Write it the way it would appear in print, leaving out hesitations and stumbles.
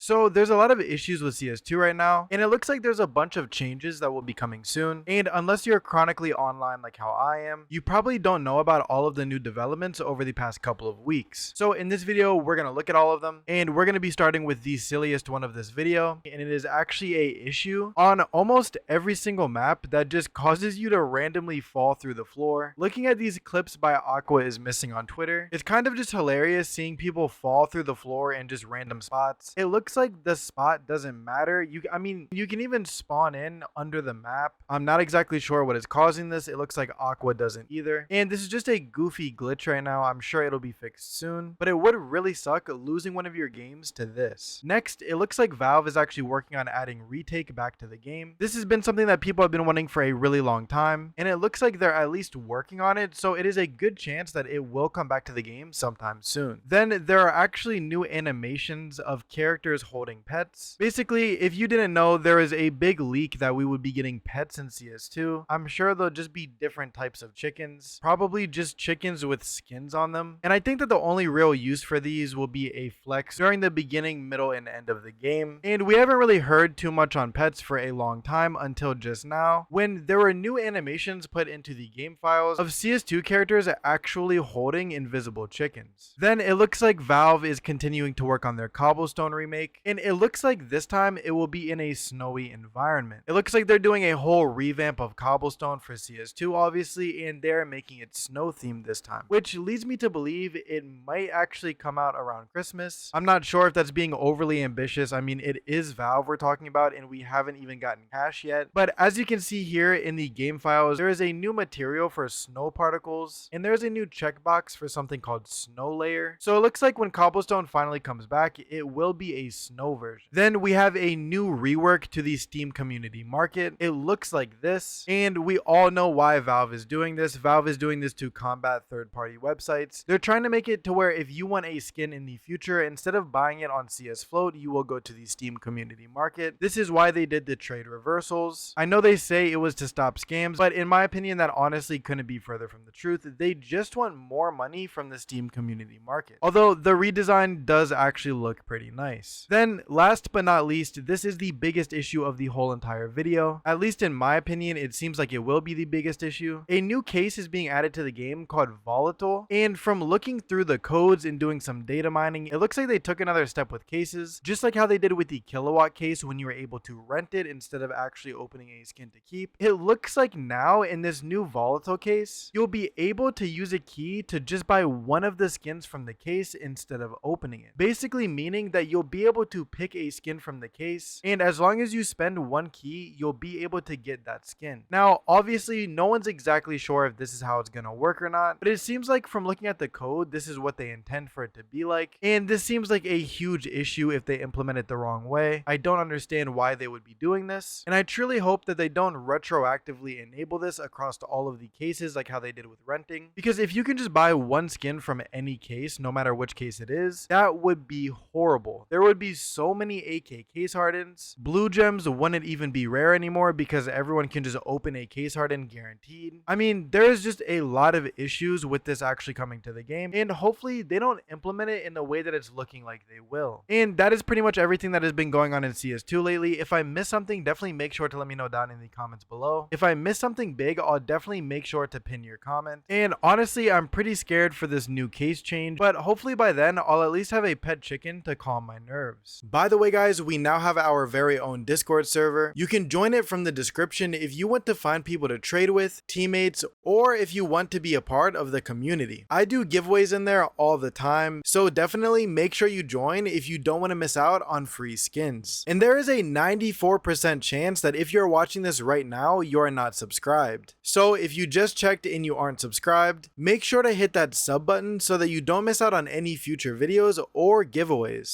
So there's a lot of issues with CS2 right now, and it looks like there's a bunch of changes that will be coming soon. And unless you're chronically online like how I am, you probably don't know about all of the new developments over the past couple of weeks. So in this video, we're going to look at all of them, and we're going to be starting with the silliest one of this video, and it is actually a issue on almost every single map that just causes you to randomly fall through the floor. Looking at these clips by Aqua is Missing on Twitter, it's kind of just hilarious seeing people fall through the floor in just random spots. It looks like the spot doesn't matter. You can even spawn in under the map. I'm not exactly sure what is causing this. It looks like Aqua doesn't either. And this is just a goofy glitch right now. I'm sure it'll be fixed soon, but it would really suck losing one of your games to this. Next, it looks like Valve is actually working on adding Retake back to the game. This has been something that people have been wanting for a really long time, and it looks like they're at least working on it, so it is a good chance that it will come back to the game sometime soon. Then there are actually new animations of characters holding pets. Basically, if you didn't know, there is a big leak that we would be getting pets in CS2. I'm sure they'll just be different types of chickens, probably just chickens with skins on them. And I think that the only real use for these will be a flex during the beginning, middle, and end of the game. And we haven't really heard too much on pets for a long time until just now, when there were new animations put into the game files of CS2 characters actually holding invisible chickens. Then it looks like Valve is continuing to work on their Cobblestone remake, and it looks like this time it will be in a snowy environment. It looks like they're doing a whole revamp of Cobblestone for CS2 obviously, and they're making it snow themed this time, which leads me to believe it might actually come out around Christmas. I'm not sure if that's being overly ambitious. I mean, it is Valve we're talking about, and we haven't even gotten cash yet. But as you can see here in the game files, there is a new material for snow particles, and there's a new checkbox for something called snow layer. So it looks like when Cobblestone finally comes back, it will be a snow version. Then we have a new rework to the Steam community market. It looks like this, and we all know why Valve is doing this. Valve is doing this to combat third-party websites. They're trying to make it to where if you want a skin in the future, instead of buying it on CS Float, you will go to the Steam community market. This is why they did the trade reversals. I know they say it was to stop scams, but in my opinion, that honestly couldn't be further from the truth. They just want more money from the Steam community market. Although the redesign does actually look pretty nice. Then last but not least, this is the biggest issue of the whole entire video. At least in my opinion, it seems like it will be the biggest issue. A new case is being added to the game called Volatile, and from looking through the codes and doing some data mining, it looks like they took another step with cases, just like how they did with the Kilowatt case when you were able to rent it instead of actually opening a skin to keep. It looks like now in this new Volatile case, you'll be able to use a key to just buy one of the skins from the case instead of opening it. Basically meaning that you'll be able to pick a skin from the case, and as long as you spend one key, you'll be able to get that skin. Now, obviously, no one's exactly sure if this is how it's gonna work or not, but it seems like from looking at the code, this is what they intend for it to be like, and this seems like a huge issue if they implement it the wrong way. I don't understand why they would be doing this, and I truly hope that they don't retroactively enable this across all of the cases like how they did with renting, because if you can just buy one skin from any case, no matter which case it is, that would be horrible. There would be so many AK case hardens. Blue gems wouldn't even be rare anymore because everyone can just open a case harden guaranteed. I mean, there is just a lot of issues with this actually coming to the game, and hopefully they don't implement it in the way that it's looking like they will. And that is pretty much everything that has been going on in CS2 lately. If I missed something, definitely make sure to let me know down in the comments below. If I missed something big, I'll definitely make sure to pin your comment. And honestly, I'm pretty scared for this new case change, but hopefully by then I'll at least have a pet chicken to calm my nerves. By the way guys, we now have our very own Discord server. You can join it from the description if you want to find people to trade with, teammates, or if you want to be a part of the community. I do giveaways in there all the time, so definitely make sure you join if you don't want to miss out on free skins. And there is a 94% chance that if you're watching this right now, you're not subscribed. So if you just checked and you aren't subscribed, make sure to hit that sub button so that you don't miss out on any future videos or giveaways.